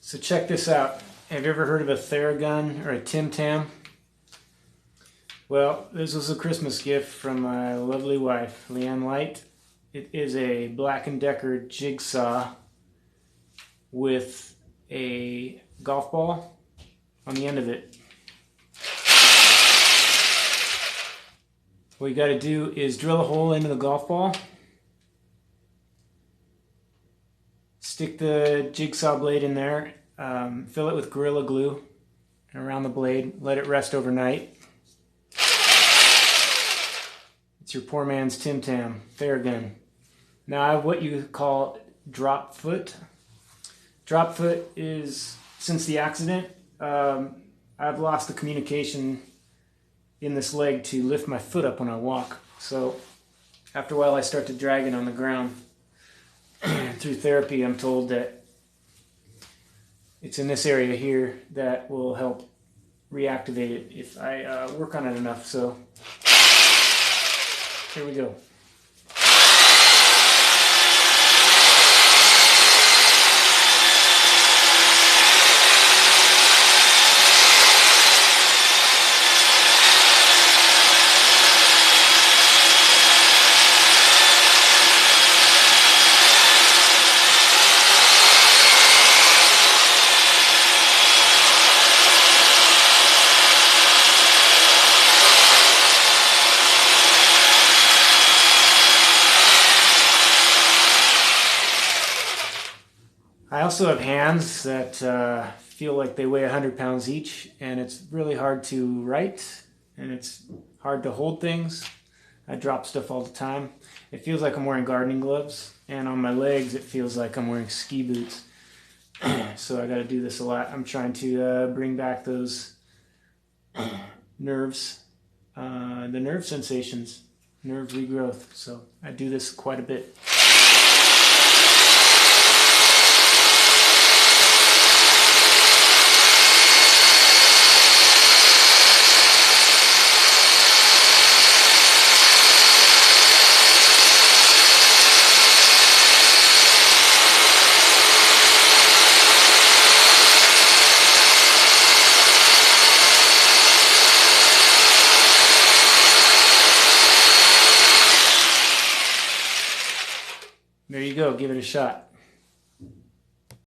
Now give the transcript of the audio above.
So check this out. Have you ever heard of a Theragun or a Tim Tam? Well, this was a Christmas gift from my lovely wife, Leanne Light. It is a Black & Decker jigsaw with a golf ball on the end of it. What you got to do is drill a hole into the golf ball, stick the jigsaw blade in there, fill it with Gorilla Glue and around the blade, let it rest overnight. It's your poor man's Tim Tam Theragun. Now I have what you call drop foot. Drop foot is, since the accident, I've lost the communication in this leg to lift my foot up when I walk. So after a while I start to drag it on the ground. Through therapy I'm told that it's in this area here that will help reactivate it if I work on it enough. So here we go. I also have hands that feel like they weigh 100 pounds each, and it's really hard to write, and it's hard to hold things. I drop stuff all the time. It feels like I'm wearing gardening gloves, and on my legs it feels like I'm wearing ski boots. So I got to do this a lot. I'm trying to bring back those nerves, the nerve sensations, nerve regrowth. So I do this quite a bit. There you go, give it a shot.